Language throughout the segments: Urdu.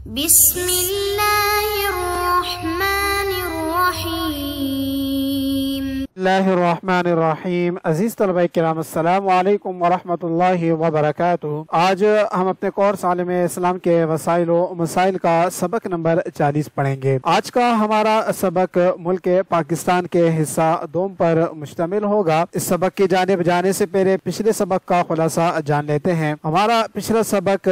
بسم اللہ الرحمن الرحیم۔ اللہ الرحمن الرحیم۔ عزیز طلبہ کرام، السلام علیکم ورحمۃ اللہ وبرکاتہ۔ آج ہم اپنے کورس عالم اسلام کے وسائل و مسائل کا سبق نمبر 40 پڑھیں گے۔ آج کا ہمارا سبق ملک پاکستان کے حصہ دوم پر مشتمل ہوگا۔ اس سبق کی جانب جانے سے پہلے پچھلے سبق کا خلاصہ جان لیتے ہیں۔ ہمارا پچھلا سبق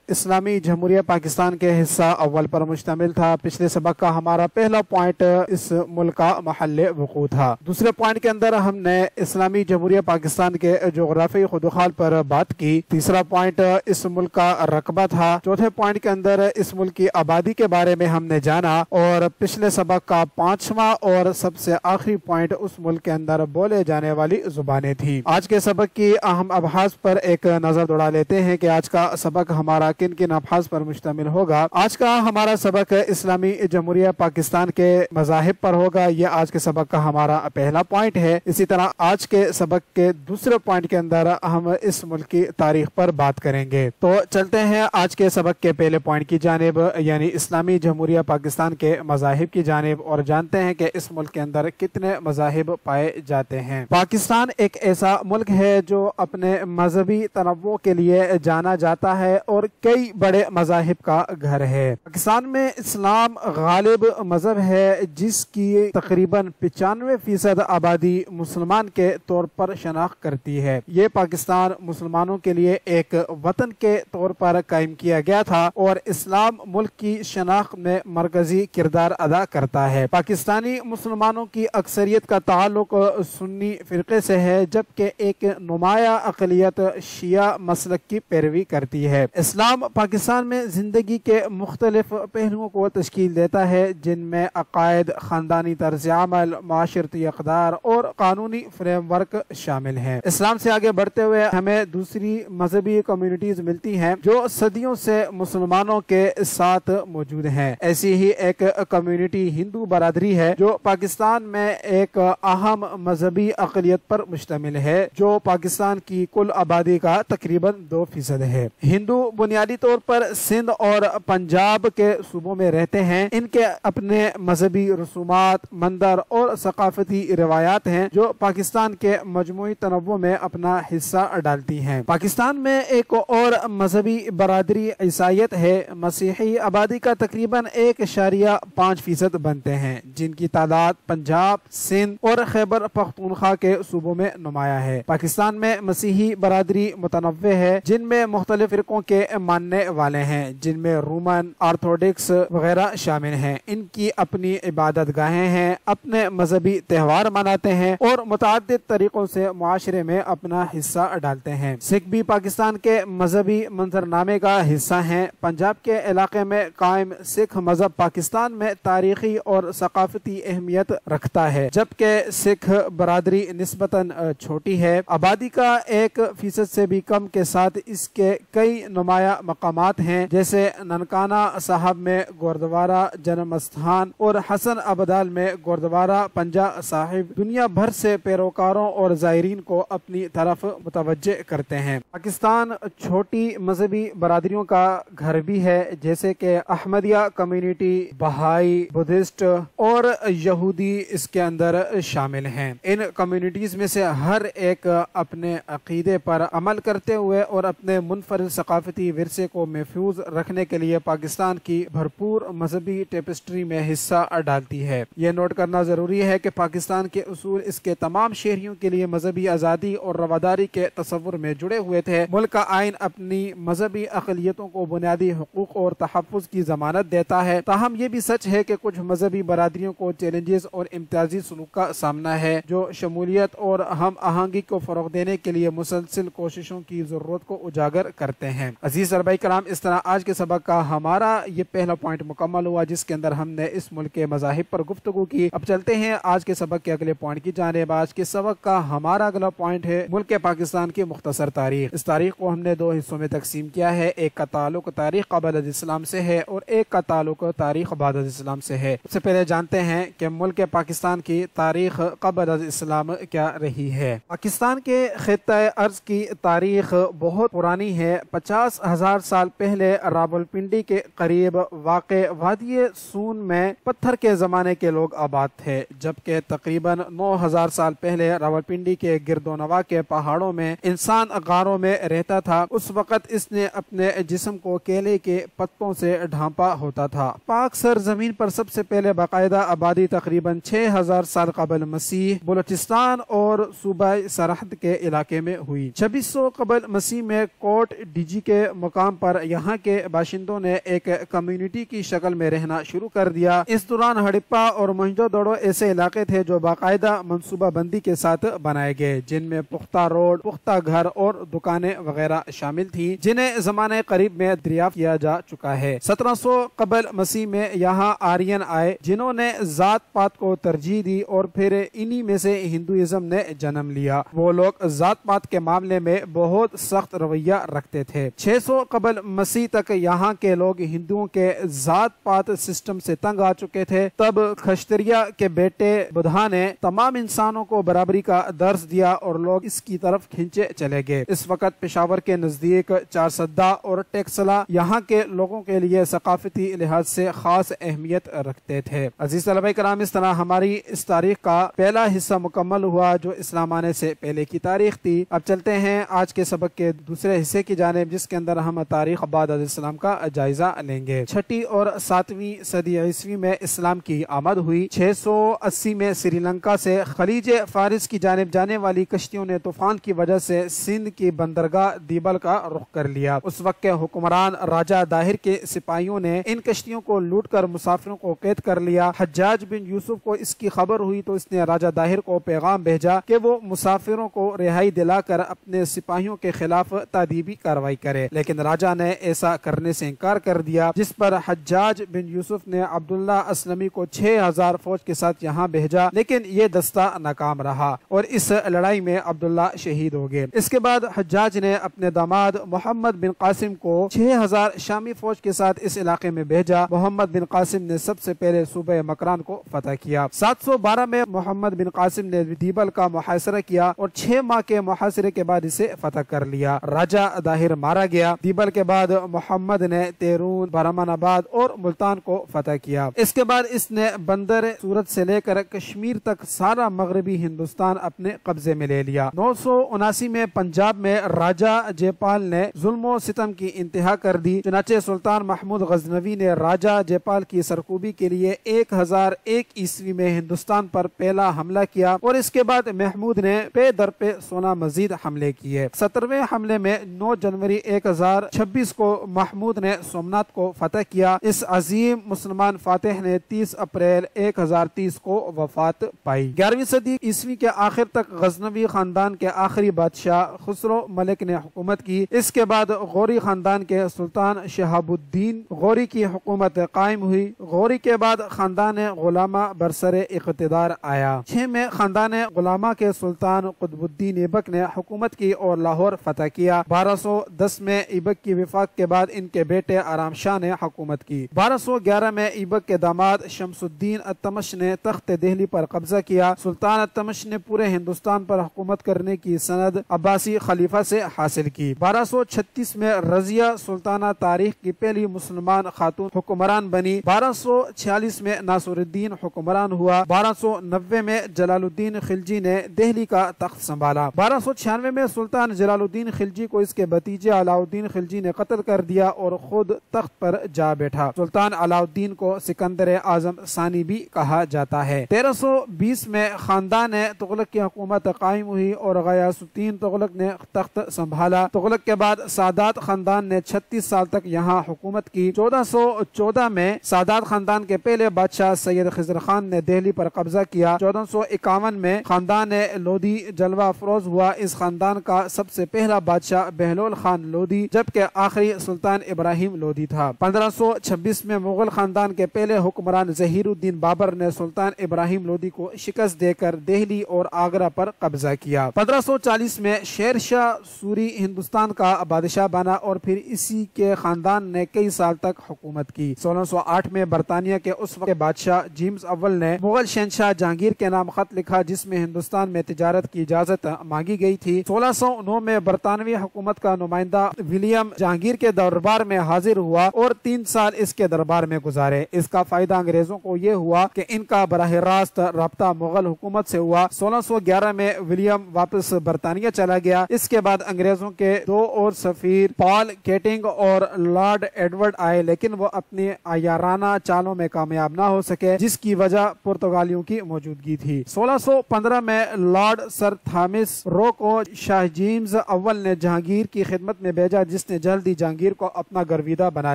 اسلامی جمہوریہ پاکستان کے حصہ اول پر مشتمل تھا۔ پچھلے سبق کا ہمارا پہلا پوائنٹ اس ملک کا محل وقوع تھا۔ دوسرے پوائنٹ کے اندر ہم نے اسلامی جمہوریہ پاکستان کے جغرافی خدوخال پر بات کی۔ تیسرا پوائنٹ اس ملک کا رقبہ تھا۔ چوتھے پوائنٹ کے اندر اس ملک کی آبادی کے بارے میں ہم نے جانا، اور پچھلے سبق کا پانچواں اور سب سے آخری پوائنٹ اس ملک کے اندر بولے جانے والی زبانیں تھی۔ آج کے سبق کی اہم ابحاث پر ایک نظر دوڑا لیتے ہیں کہ آج کا سبق ہمارا کن کن ابحاث پر مشتمل ہوگا۔ آج کا ہمارا سبق اسلامی جمہوریہ پاکستان کے مذاہب پر ہوگا۔ یہ آج کے سبق کا ہمارا پہلا پوائنٹ ہے۔ اسی طرح آج کے سبق کے دوسرے پوائنٹ کے اندر ہم اس ملک کی تاریخ پر بات کریں گے۔ تو چلتے ہیں آج کے سبق کے پہلے پوائنٹ کی جانب، یعنی اسلامی جمہوریہ پاکستان کے مذاہب کی جانب، اور جانتے ہیں کہ اس ملک کے اندر کتنے مذاہب پائے جاتے ہیں۔ پاکستان ایک ایسا ملک ہے جو اپنے مذہبی تنوع کے لیے جانا جاتا ہے اور کئی بڑے مذاہب کا گھر ہے۔ پاکستان میں اسلام غالب مذہب ہے، جس کی تقریباً 95% آبادی مسلمان کے طور پر شناخت کرتی ہے۔ یہ پاکستان مسلمانوں کے لیے ایک وطن کے طور پر قائم کیا گیا تھا اور اسلام ملک کی شناخت میں مرکزی کردار ادا کرتا ہے۔ پاکستانی مسلمانوں کی اکثریت کا تعلق سنی فرقے سے ہے، جبکہ ایک نمایاں اقلیت شیعہ مسلک کی پیروی کرتی ہے۔ اسلام پاکستان میں زندگی کے مختلف پہلوؤں کو تشکیل دیتا ہے، جن میں عقائد، خاندانی طرز عمل، معاشرتی اقدار اور قانونی فریم ورک شامل ہیں۔ اسلام سے آگے بڑھتے ہوئے ہمیں دوسری مذہبی کمیونٹیز ملتی ہیں جو صدیوں سے مسلمانوں کے ساتھ موجود ہیں۔ ایسی ہی ایک کمیونٹی ہندو برادری ہے جو پاکستان میں ایک اہم مذہبی اقلیت پر مشتمل ہے، جو پاکستان کی کل آبادی کا تقریباً 2% ہے۔ ہندو بنیادی طور پر سندھ اور پنجاب کے صوبوں میں رہتے ہیں۔ ان کے اپنے مذہبی رسومات، مندر اور ثقافتی روایات ہیں جو پاکستان کے مجموعی تنوع میں اپنا حصہ ڈالتی ہیں۔ پاکستان میں ایک اور مذہبی برادری عیسائیت ہے۔ مسیحی آبادی کا تقریباً 1.5% بنتے ہیں، جن کی تعداد پنجاب، سندھ اور خیبر پختونخوا کے صوبوں میں نمایاں ہے۔ پاکستان میں مسیحی برادری متنوع ہے، جن میں مختلف فرقوں کے ماننے والے ہیں، جن میں رومن، آرتھوڈکس وغیرہ شامل ہیں۔ ان کی اپنی عبادت گاہیں ہیں، اپنے مذہبی تہوار مناتے ہیں اور متعدد طریقوں سے معاشرے میں اپنا حصہ ڈالتے ہیں۔ سکھ بھی پاکستان کے مذہبی منظرنامے کا حصہ ہیں۔ پنجاب کے علاقے میں قائم سکھ مذہب پاکستان میں تاریخی اور ثقافتی اہمیت رکھتا ہے، جبکہ سکھ برادری نسبتاً چھوٹی ہے۔ آبادی کا 1% سے بھی کم کے ساتھ اس کے کئی نمایاں مقامات ہیں، جیسے ننکانہ صاحب میں گردوارہ جنم استھان اور حسن ابدال میں گردوارہ پنجا صاحب دنیا بھر سے پیروکاروں اور زائرین کو اپنی طرف متوجہ کرتے ہیں۔ پاکستان چھوٹی مذہبی برادریوں کا گھر بھی ہے، جیسے کہ احمدیہ کمیونٹی، بہائی، بدھسٹ اور یہودی اس کے اندر شامل ہیں۔ ان کمیونٹیز میں سے ہر ایک اپنے عقیدے پر عمل کرتے ہوئے اور اپنے منفرد ثقافتی ورثے کو محفوظ رکھنے کے لیے پاکستان کی بھرپور مذہبی ٹیپسٹری میں حصہ ڈالتی ہے۔ یہ نوٹ کرنا ضروری ہے کہ پاکستان کے اصول اس کے تمام شہریوں کے لیے مذہبی آزادی اور رواداری کے تصور میں جڑے ہوئے تھے۔ ملک کا آئین اپنی مذہبی اقلیتوں کو بنیادی حقوق اور تحفظ کی ضمانت دیتا ہے، تاہم یہ بھی سچ ہے کہ کچھ مذہبی برادریوں کو چیلنجز اور امتیازی سلوک کا سامنا ہے، جو شمولیت اور ہم آہنگی کو فروغ دینے کے لیے مسلسل کوششوں کی ضرورت کو اجاگر کرتے ہیں۔ عزیز طلبہ کرام، اس طرح آج کے سبق کا ہمارا یہ پہلا پوائنٹ مکمل ہوا، جس کے اندر ہم نے اس ملک کے مذاہب پر گفتگو کی۔ اب چلتے ہیں آج کے سبق کے اگلے پوائنٹ کی جانب۔ آج کے سبق کا ہمارا اگلا پوائنٹ ہے ملک پاکستان کی مختصر تاریخ۔ اس تاریخ کو ہم نے 2 حصوں میں تقسیم کیا ہے۔ ایک کا تعلق تاریخ قبل از اسلام سے ہے اور ایک کا تعلق تاریخ بعد از اسلام سے ہے۔ سب سے پہلے جانتے ہیں کہ ملک پاکستان کی تاریخ قبل از اسلام کیا رہی ہے۔ پاکستان کے خطہ ارض کی تاریخ بہت پرانی ہے۔ 50,000 1000 سال پہلے راولپنڈی کے قریب واقع وادی سون میں پتھر کے زمانے کے لوگ آباد تھے، جبکہ تقریباً 9000 سال پہلے راولپنڈی کے گرد و نواح کے پہاڑوں میں انسان غاروں میں رہتا تھا۔ اس وقت اس نے اپنے جسم کو کیلے کے پتوں سے ڈھانپا ہوتا تھا۔ پاک سرزمین پر سب سے پہلے باقاعدہ آبادی تقریباً 6000 سال قبل مسیح بلوچستان اور صوبہ سرحد کے علاقے میں ہوئی۔ 2600 قبل مسیح میں کوٹ ڈیجی کے مقام پر یہاں کے باشندوں نے ایک کمیونٹی کی شکل میں رہنا شروع کر دیا۔ اس دوران ہڑپا اور موہنجو دڑو ایسے علاقے تھے جو باقاعدہ منصوبہ بندی کے ساتھ بنائے گئے، جن میں پختہ روڈ، پختہ گھر اور دکانیں وغیرہ شامل تھیں، جنہیں زمانے قریب میں دریافت کیا جا چکا ہے۔ 1700 قبل مسیح میں یہاں آرین آئے، جنہوں نے ذات پات کو ترجیح دی اور پھر انہی میں سے ہندوازم نے جنم لیا۔ وہ لوگ ذات پات کے معاملے میں بہت سخت رویہ رکھتے تھے۔ 600 قبل مسیح تک یہاں کے لوگ ہندوؤں کے ذات پات سسٹم سے تنگ آ چکے تھے۔ تب کھشتریہ کے بیٹے بدھا نے تمام انسانوں کو برابری کا درس دیا اور لوگ اس کی طرف کھینچے چلے گئے۔ اس وقت پشاور کے نزدیک چارسدہ اور ٹیکسلا یہاں کے لوگوں کے لیے ثقافتی لحاظ سے خاص اہمیت رکھتے تھے۔ عزیز طلبہ کرام، اس طرح ہماری اس تاریخ کا پہلا حصہ مکمل ہوا جو اسلام آنے سے پہلے کی تاریخ تھی۔ اب چلتے ہیں آج کے سبق کے دوسرے حصے کی جانب، جس کے اندر ہم تاریخ بعد از اسلام کا جائزہ لیں گے۔ 6 اور 7ویں صدی عیسوی میں اسلام کی آمد ہوئی۔ 680 میں سری لنکا سے خلیج فارس کی جانب جانے والی کشتیوں نے طوفان کی وجہ سے سندھ کی بندرگاہ دیبل کا رخ کر لیا۔ اس وقت کے حکمران راجہ داہر کے سپاہیوں نے ان کشتیوں کو لوٹ کر مسافروں کو قید کر لیا۔ حجاج بن یوسف کو اس کی خبر ہوئی تو اس نے راجہ داہر کو پیغام بھیجا کہ وہ مسافروں کو رہائی دلا کر اپنے سپاہیوں کے خلاف تادیبی کارروائی کرے، لیکن راجہ نے ایسا کرنے سے انکار کر دیا، جس پر حجاج بن یوسف نے عبداللہ اسلمی کو 6000 فوج کے ساتھ یہاں بھیجا، لیکن یہ دستہ ناکام رہا اور اس لڑائی میں عبداللہ شہید ہو گئے۔ اس کے بعد حجاج نے اپنے داماد محمد بن قاسم کو 6000 شامی فوج کے ساتھ اس علاقے میں بھیجا۔ محمد بن قاسم نے سب سے پہلے صوبہ مکران کو فتح کیا۔ 712 میں محمد بن قاسم نے دیبل کا محاصرہ کیا اور 6 ماہ کے محاصرے کے بعد اسے فتح کر لیا۔ راجہ داہر مارا گیا۔ دیبل کے بعد محمد نے تیرون، برہمان آباد اور ملتان کو فتح کیا۔ اس کے بعد اس نے بندر سورت سے لے کر کشمیر تک سارا مغربی ہندوستان اپنے قبضے میں لے لیا۔ 979 میں پنجاب میں راجہ جے پال نے ظلم و ستم کی انتہا کر دی، چنانچہ سلطان محمود غزنوی نے راجہ جے پال کی سرکوبی کے لیے 1001 عیسوی میں ہندوستان پر پہلا حملہ کیا اور اس کے بعد محمود نے پے در پہ 16 مزید حملے کیے۔ 17ویں حملے میں 9 جنوری 1026 کو محمود نے سومنات کو فتح کیا۔ اس عظیم مسلمان فاتح نے 30 اپریل 1030 کو وفات پائی۔ 11ویں صدی عیسوی کے آخر تک غزنوی خاندان کے آخری بادشاہ خسرو ملک نے حکومت کی۔ اس کے بعد غوری خاندان کے سلطان شہاب الدین غوری کی حکومت قائم ہوئی۔ غوری کے بعد خاندان غلامہ برسر اقتدار آیا۔ 6 میں خاندان غلامہ کے سلطان قطب الدین ایبک نے حکومت کی اور لاہور فتح کیا۔ 1210 میں ایبک کی وفات کے بعد ان کے بیٹے آرام شاہ نے حکومت کی۔ 1211 میں ایبک کے داماد شمس الدین التمش نے تخت دہلی پر قبضہ کیا۔ سلطان التمش نے پورے ہندوستان پر حکومت کرنے کی سند عباسی خلیفہ سے حاصل کی۔ 1236 میں رضیہ سلطانہ تاریخ کی پہلی مسلمان خاتون حکمران بنی۔ 1246 میں ناصر الدین حکمران ہوا۔ 1290 میں جلال الدین خلجی نے دہلی کا تخت سنبھالا۔ 1296 میں سلطان جلال الدین خلجی کو اس کے بھتیجے علاء الدین خلجی نے قتل کر دیا اور خود تخت پر جا بیٹھا۔ سلطان علاء الدین کو سکندر اعظم ثانی بھی کہا جاتا ہے۔ 1320 میں خاندان تغلق کی حکومت قائم ہوئی اور غیاث الدین تغلق نے تخت سنبھالا۔ تغلق کے بعد سادات خاندان نے 36 سال تک یہاں حکومت کی۔ 1414 میں سادات خاندان کے پہلے بادشاہ سید خضر خان نے دہلی پر قبضہ کیا۔ 1451 میں خاندان لودھی جلوہ افروز ہوا۔ اس خاندان کا سب سے پہلا بادشاہ بہلول خان لودھی جبکہ آخری سلطان ابراہیم لودھی تھا۔ 1526 میں مغل خاندان کے پہلے حکمران ظہیر الدین بابر نے سلطان ابراہیم لودھی کو شکست دے کر دہلی اور آگرہ پر قبضہ کیا۔ 1540 میں شیر شاہ سوری ہندوستان کا بادشاہ بنا اور پھر اسی کے خاندان نے کئی سال تک حکومت کی۔ 1608 میں برطانیہ کے اس وقت کے بادشاہ جیمز اول نے مغل شہنشاہ جہانگیر کے نام خط لکھا جس میں ہندوستان میں تجارت کی اجازت مانگی گئی تھی۔ 1609 میں برطانوی حکومت کا نمائندہ ولیم ولیم جہانگیر کے دربار میں حاضر ہوا اور 3 سال اس کے دربار میں گزارے۔ اس کا فائدہ انگریزوں کو یہ ہوا کہ ان کا براہ راست رابطہ مغل حکومت سے ہوا۔ 1611 میں ولیم واپس برطانیہ چلا گیا۔ اس کے بعد انگریزوں کے 2 اور سفیر پال کیٹنگ اور لارڈ ایڈورڈ آئے، لیکن وہ اپنی عیارانہ چالوں میں کامیاب نہ ہو سکے، جس کی وجہ پرتگالیوں کی موجودگی تھی۔ 1615 میں لارڈ سر تھامس رو کو شاہ جیمز اول نے جہانگیر کی خدمت میں بھیجا، جس نے جلد ہی جہانگیر کو اپنا گرویدہ بنا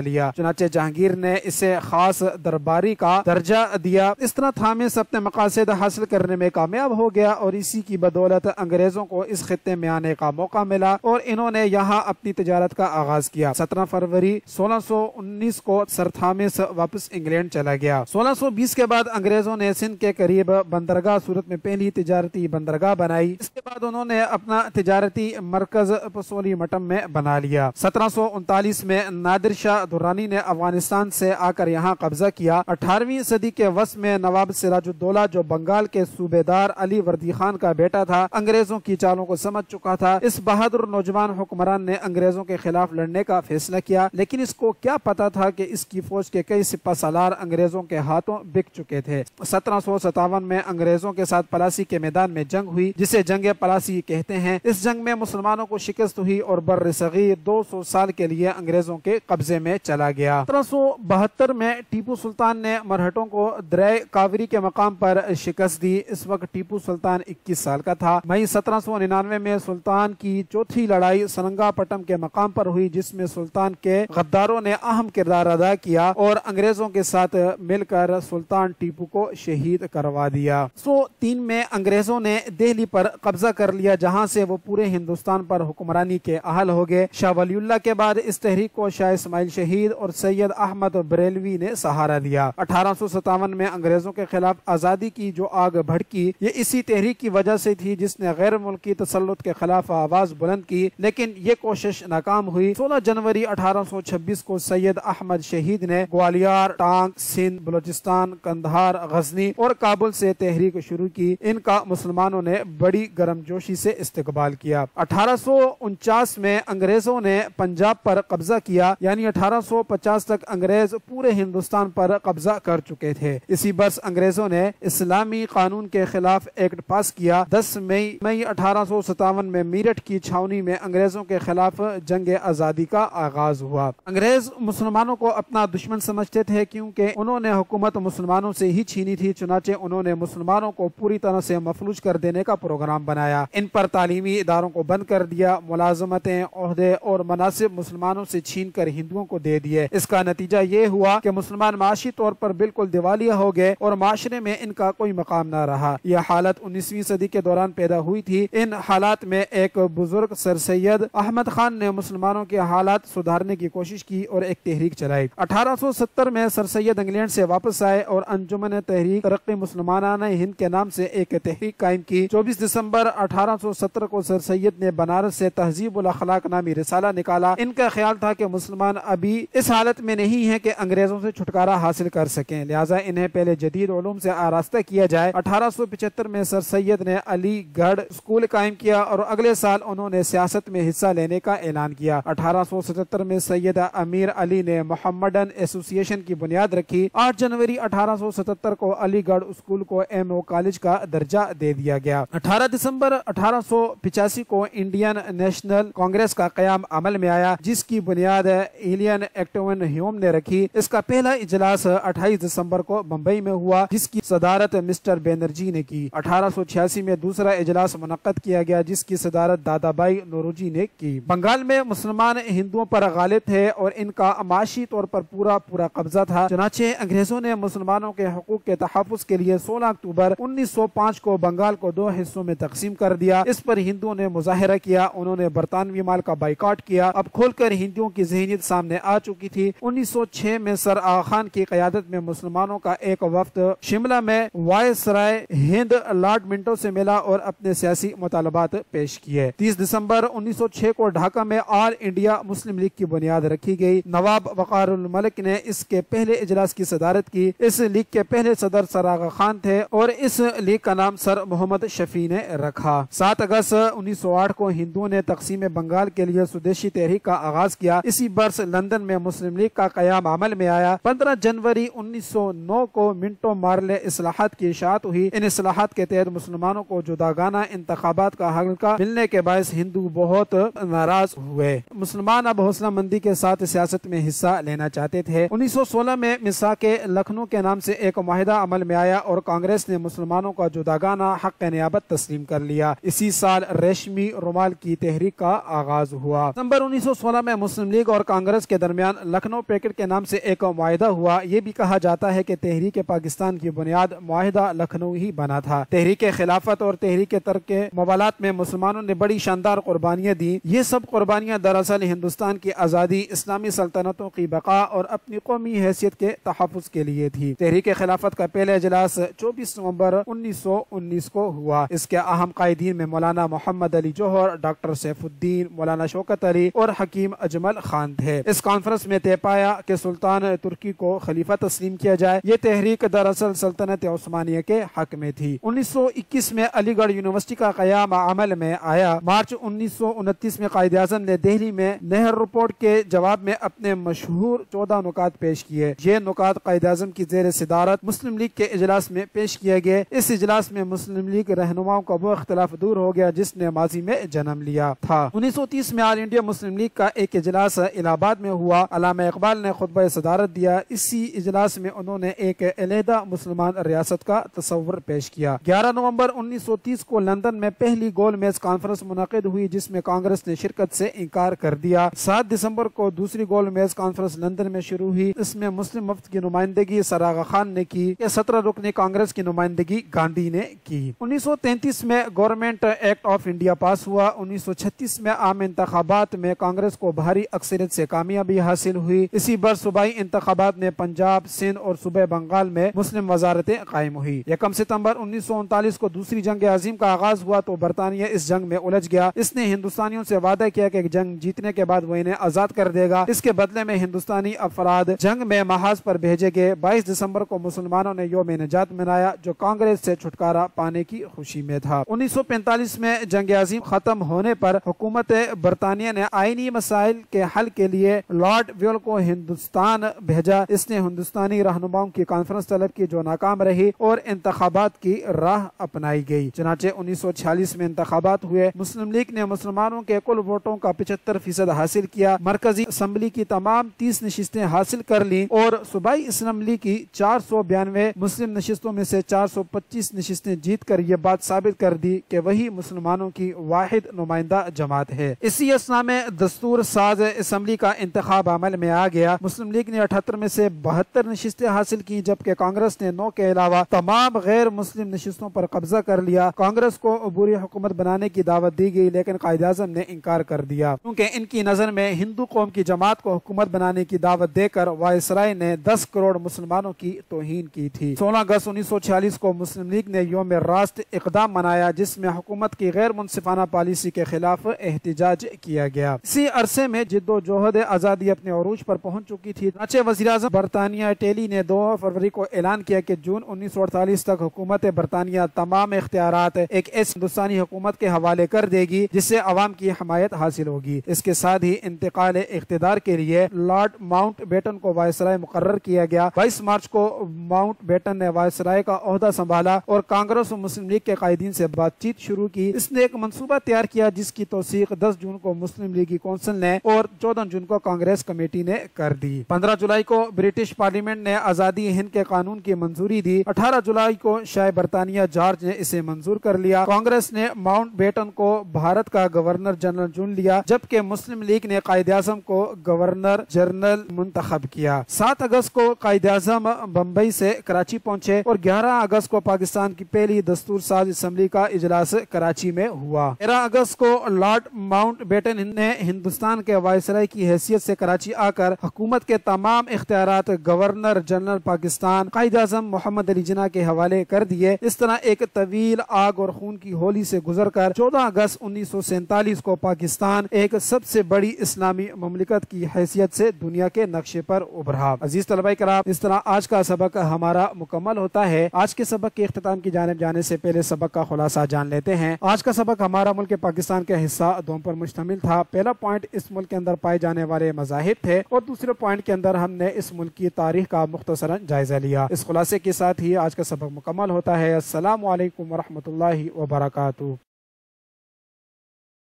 لیا۔ چنانچہ جہانگیر نے اسے خاص درباری کا درجہ دیا۔ اس طرح تھامس اپنے مقاصد حاصل کرنے میں کامیاب ہو گیا اور اسی کی بدولت انگریزوں کو اس خطے میں آنے کا موقع ملا اور انہوں نے یہاں اپنی تجارت کا آغاز کیا۔ 17 فروری 1619 کو سر تھامس واپس انگلینڈ چلا گیا۔ 1620 کے بعد انگریزوں نے سندھ کے قریب بندرگاہ صورت میں پہلی تجارتی بندرگاہ بنائی۔ اس کے بعد انہوں نے اپنا تجارتی مرکز پسولی مٹم میں بنا لیا۔ 1739 میں نادر شاہ درانی نے افغانستان سے آ کر یہاں قبضہ کیا۔ 18ویں صدی کے وسط میں نواب سراج الدولہ، جو بنگال کے صوبیدار علی وردی خان کا بیٹا تھا، انگریزوں کی چالوں کو سمجھ چکا تھا۔ اس بہادر نوجوان حکمران نے انگریزوں کے خلاف لڑنے کا فیصلہ کیا، لیکن اس کو کیا پتا تھا کہ اس کی فوج کے کئی سپہ سالار انگریزوں کے ہاتھوں بک چکے تھے۔ 1757 میں انگریزوں کے ساتھ پلاسی کے میدان میں جنگ ہوئی، جسے جنگ پلاسی کہتے ہیں۔ اس جنگ میں مسلمانوں کو شکست ہوئی اور بر صغیر 200 سال کے لیے انگریزوں کے قبضے میں چلا گیا۔ 1772 میں ٹیپو سلطان نے مرہٹوں کو دریائے کاوری کے مقام پر شکست دی۔ اس وقت ٹیپو سلطان 21 سال کا تھا۔ مئی 1799 میں سلطان کی چوتھی لڑائی سرنگا پٹم کے مقام پر ہوئی، جس میں سلطان کے غداروں نے اہم کردار ادا کیا اور انگریزوں کے ساتھ مل کر سلطان ٹیپو کو شہید کروا دیا۔ 1903 میں انگریزوں نے دہلی پر قبضہ کر لیا، جہاں سے وہ پورے ہندوستان پر حکمرانی کے اہل ہو گئے۔ شاہ ولی اللہ کے بعد اس تحریک کو شاہ اسماعیل شہید اور سید احمد بریلوی نے سہارا دیا۔ 1857 میں انگریزوں کے خلاف آزادی کی جو آگ بھڑکی، یہ اسی تحریک کی وجہ سے تھی جس نے غیر ملکی تسلط کے خلاف آواز بلند کی، لیکن یہ کوشش ناکام ہوئی۔ 16 جنوری 1826 کو سید احمد شہید نے گوالیار، ٹانک، سندھ، بلوچستان، قندھار، غزنی اور کابل سے تحریک شروع کی۔ ان کا مسلمانوں نے بڑی گرم جوشی سے استقبال کیا۔ 1849 میں انگریزوں نے پنجاب پر قبضہ کیا، یعنی 1850 تک انگریز پورے ہندوستان پر قبضہ کر چکے تھے۔ اسی برس انگریزوں نے اسلامی قانون کے خلاف ایکٹ پاس کیا۔ 10 مئی 1857 میں میرٹھ کی چھاونی میں انگریزوں کے خلاف جنگ آزادی کا آغاز ہوا۔ انگریز مسلمانوں کو اپنا دشمن سمجھتے تھے کیونکہ انہوں نے حکومت مسلمانوں سے ہی چھینی تھی، چنانچہ انہوں نے مسلمانوں کو پوری طرح سے مفلوج کر دینے کا پروگرام بنایا۔ ان پر تعلیمی اداروں کو بند کر دیا، ملازمتیں، عہدے اور مناصب مسلمانوں سے چھین کر ہندوؤں کو دے دیے۔ اس کا نتیجہ یہ ہوا کہ مسلمان معاشی طور پر بالکل دیوالیہ ہو گئے اور معاشرے میں ان کا کوئی مقام نہ رہا۔ یہ حالت 19ویں صدی کے دوران پیدا ہوئی تھی۔ ان حالات میں ایک بزرگ سر سید احمد خان نے مسلمانوں کے حالات سدھارنے کی کوشش کی اور ایک تحریک چلائی۔ 1870 میں سر سید انگلینڈ سے واپس آئے اور انجمن تحریک ترقی مسلمانانہ ہند کے نام سے ایک تحریک قائم کی۔ 24 دسمبر 1870 کو سر سید نے بنارس سے تہذیب الاخلاق نامی رسالہ نکالا۔ ان کا خیال تھا کہ مسلمان ابھی اس حالت میں نہیں ہیں کہ انگریزوں سے چھٹکارا حاصل کر سکیں، لہٰذا انہیں پہلے جدید علوم سے آراستہ کیا جائے۔ 1875 میں سر سید نے علی گڑھ اسکول قائم کیا اور اگلے سال انہوں نے سیاست میں حصہ لینے کا اعلان کیا۔ 1877 میں سید امیر علی نے محمدن ایسوسی ایشن کی بنیاد رکھی۔ 8 جنوری 1877 کو علی گڑھ اسکول کو ایم او کالج کا درجہ دے دیا گیا۔ 18 دسمبر 1885 کو انڈین نیشنل کانگریس کا قیام عمل میں آیا، جس کی بنیاد ایلین ایکٹون ہیوم نے رکھی۔ اس کا پہلا اجلاس 28 دسمبر کو بمبئی میں ہوا، جس کی صدارت مسٹر بینرجی نے کی۔ 1886 میں دوسرا اجلاس منعقد کیا گیا، جس کی صدارت دادا بائی نوروجی نے کی۔ بنگال میں مسلمان ہندوؤں پر غالب تھے اور ان کا معاشی طور پر پورا قبضہ تھا، چنانچہ انگریزوں نے مسلمانوں کے حقوق کے تحفظ کے لیے 16 اکتوبر 1905 کو بنگال کو 2 حصوں میں تقسیم کر دیا۔ اس پر ہندوؤں نے مظاہرہ کیا، انہوں نے برطانوی مال کا بائیکاٹ کیا۔ اب کھول کر ہندوؤں کی ذہنیت سامنے آ چکی تھی۔ 1906 میں سر آغا خان کی قیادت میں مسلمانوں کا ایک وفد شملہ میں وائس رائے ہند لارڈ منٹو سے ملا اور اپنے سیاسی مطالبات پیش کیے۔ 30 دسمبر 1906 کو ڈھاکہ میں آل انڈیا مسلم لیگ کی بنیاد رکھی گئی۔ نواب وقار الملک نے اس کے پہلے اجلاس کی صدارت کی۔ اس لیگ کے پہلے صدر سر آغا خان تھے اور اس لیگ کا نام سر محمد شفیع نے رکھا۔ 7 اگست 1908 کو ہندوؤں نے تقسیم بنگال کے لیے سودیشی تحریک کا آغاز کیا۔ اسی برس لندن میں مسلم لیگ کا قیام عمل میں آیا۔ 15 جنوری 1909 کو منٹو مارلے اصلاحات کی اشاعت ہوئی۔ ان اصلاحات کے تحت مسلمانوں کو جداگانہ انتخابات کا حلقہ ملنے کے باعث ہندو بہت ناراض ہوئے۔ مسلمان اب حوصلہ مندی کے ساتھ سیاست میں حصہ لینا چاہتے تھے۔ 1916 میں میثاق لکھنؤ کے نام سے ایک معاہدہ عمل میں آیا اور کانگریس نے مسلمانوں کا جداگانہ حق نیابت تسلیم کر لیا۔ اسی سال ریشمی رومال کی تحریک کا آغاز ہوا۔ دسمبر 1916 میں مسلم لیگ اور کانگریس کے درمیان لکھنؤ پیکٹ کے نام سے ایک معاہدہ ہوا۔ یہ بھی کہا جاتا ہے کہ تحریک پاکستان کی بنیاد معاہدہ لکھنؤ ہی بنا تھا۔ تحریک خلافت اور تحریک ترک مبالات میں مسلمانوں نے بڑی شاندار قربانیاں دی۔ یہ سب قربانیاں دراصل ہندوستان کی آزادی، اسلامی سلطنتوں کی بقا اور اپنی قومی حیثیت کے تحفظ کے لیے تھی۔ تحریک خلافت کا پہلا اجلاس 24 نومبر 1919 کو ہوا۔ اس کے اہم قائدین میں مولانا محمد علی جوہر، ڈاکٹر سیف الدین، مولانا شوکت علی اور حکیم اجمل خان تھے۔ اس کانفرنس میں طے پایا کہ سلطان ترکی کو خلیفہ تسلیم کیا جائے۔ یہ تحریک دراصل سلطنت عثمانیہ کے حق میں تھی۔ 1921 میں علی گڑھ یونیورسٹی کا قیام عمل میں آیا۔ مارچ 1929 میں قائد اعظم نے دہلی میں نہر رپورٹ کے جواب میں اپنے مشہور 14 نکات پیش کیے۔ یہ نکات قائد اعظم کی زیر صدارت مسلم لیگ کے اجلاس میں پیش کیے گئے۔ اس اجلاس میں مسلم لیگ رہنماؤں کا وہ اختلاف دور ہو گیا جس نے ماضی میں جنم لیا تھا۔ 1930 میں آل انڈیا مسلم لیگ کا ایک اجلاس الہ آباد میں ہوا۔ علامہ اقبال نے خطبہ صدارت دیا۔ اسی اجلاس میں انہوں نے ایک علیحدہ مسلمان ریاست کا تصور پیش کیا۔ 11 نومبر 1930 کو لندن میں پہلی گول میز کانفرنس منعقد ہوئی جس میں کانگریس نے شرکت سے انکار کر دیا۔ 7 دسمبر کو دوسری گول میز کانفرنس لندن میں شروع ہوئی۔ اس میں مسلم وفد کی نمائندگی سر آغا خان نے کی۔ 17 رکنی کانگریس کی نمائندگی گاندھی نے کی۔ 1933 میں گورنمنٹ ایکٹ آف انڈیا پاس ہوا۔ 1936 میں عام انتخابات میں کانگریس کو بھاری اکثریت سے کامیابی حاصل ہوئی۔ اسی برس صوبائی انتخابات میں پنجاب، سندھ اور صوبہ بنگال میں مسلم وزارتیں قائم ہوئی۔ 1 ستمبر 1939 کو دوسری جنگ عظیم کا آغاز ہوا تو برطانیہ اس جنگ میں الجھ گیا۔ اس نے ہندوستانیوں سے وعدہ کیا کہ جنگ جیتنے کے بعد وہ انہیں آزاد کر دے گا۔ اس کے بدلے میں ہندوستانی افراد جنگ میں محاذ پر بھیجے گئے۔ 22 دسمبر کو مسلمانوں نے یوم نجات منایا جو کانگریس سے چھٹکارا پانے کی خوشی میں تھا۔ 1945 میں جنگ عظیم ختم ہونے پر حکومت برطانیہ نے آئینی مسائل کے حل کے لیے لارڈ ویل کو ہندوستان بھیجا۔ اس نے ہندوستانی رہنماؤں کی کانفرنس طلب کی جو ناکام رہی اور انتخابات کی راہ اپنائی گئی۔ چنانچہ 1946 میں انتخابات ہوئے۔ مسلم لیگ نے مسلمانوں کے کل ووٹوں کا 75% حاصل کیا۔ مرکزی اسمبلی کی تمام 30 نشستیں حاصل کر لیں اور صوبائی اسمبلی کی 492 مسلم نشستوں میں سے 425 نشستیں جیت کر یہ بات ثابت کر دی کہ وہی مسلمانوں کی واحد نمائندہ جماعت ہے۔ اسی اثنا میں دستور ساز اسمبلی کا انتخاب عمل میں آ گیا۔ مسلم لیگ نے 78 میں سے 72 نشستیں حاصل کی جبکہ کانگریس نے 9 کے علاوہ تمام غیر مسلم نشستوں پر قبضہ کر لیا۔ کانگریس کو عبوری حکومت بنانے کی دعوت دی گئی لیکن قائد اعظم نے انکار کر دیا کیونکہ ان کی نظر میں ہندو قوم کی جماعت کو حکومت بنانے کی دعوت دے کر وائسرائے نے 10 کروڑ مسلمانوں کی توہین کی تھی۔ 16 اگست 1946 کو مسلم لیگ نے یوم راست اقدام منایا جس میں حکومت کی غیر منصفانہ پالیسی کے خلاف احتجاج کیا گیا۔ اسی عرصے میں جد و جہد آزادی اپنے عروج پر پہنچ چکی تھی۔ چنانچہ وزیر اعظم برطانیہ ٹیلی نے 2 فروری کو اعلان کیا کہ جون 1948 تک حکومت برطانیہ تمام اختیارات ایک ایسی ہندوستانی حکومت کے حوالے کر دے گی جس سے عوام کی حمایت حاصل ہوگی۔ اس کے ساتھ ہی انتقال اقتدار کے لیے لارڈ ماؤنٹ بیٹن کو وائسرائے مقرر کیا گیا۔ 22 مارچ کو ماؤنٹ بیٹن نے وائسرائے کا عہدہ سنبھالا اور کانگریس و مسلم لیگ کے قائدین سے بات چیت شروع کی۔ اس نے ایک منصوبہ تیار کیا جس کی توثیق 10 جون کو مسلم لیگی کونسل نے اور 14 جون کو کانگریس کمیٹی نے کر دی۔ 15 جولائی کو برٹش پارلیمنٹ نے آزادی ہند کے قانون کی منظوری دی۔ 18 جولائی کو شاہ برطانیہ جارج نے اسے منظور کر لیا۔ کانگریس نے ماؤنٹ بیٹن کو بھارت کا گورنر جنرل چن لیا جبکہ مسلم لیگ نے قائد اعظم کو گورنر جنرل منتخب کیا۔ 7 اگست کو قائد اعظم بمبئی سے کراچی پہنچے اور 11 اگست کو پاکستان کی پہلی دستور ساز اسمبلی کا اجلاس کراچی میں ہوا۔ 13 اگست کو لارڈ ماؤنٹ بیٹن نے ہندوستان کے وائسرائے کی حیثیت سے کراچی آ کر حکومت کے تمام اختیارات گورنر جنرل پاکستان قائد اعظم محمد علی جناح کے حوالے کر دیے۔ اس طرح ایک طویل آگ اور خون کی ہولی سے گزر کر 14 اگست 1947 کو پاکستان ایک سب سے بڑی اسلامی مملکت کی حیثیت سے دنیا کے نقشے پر ابھرا۔ عزیز طلبہ کرام، اس طرح آج کا سبق ہمارا مکمل ہوتا ہے۔ آج کے سبق کے اختتام کی جانب جانے سے پہلے سبق کا خلاصہ جان لیتے ہیں۔ آج کا سبق ہمارا ملک پاکستان کے حصہ دوم پر مشتمل تھا۔ پہلا پوائنٹ اس ملک کے اندر پائے جانے والے مذاہب تھے اور دوسرے پوائنٹ کے اندر ہم نے اس ملک کی تاریخ کا مختصراً جائزہ لیا۔ اس خلاصے کے ساتھ ہی آج کا سبق مکمل ہوتا ہے۔ السلام علیکم ورحمۃ اللہ وبرکاتہ۔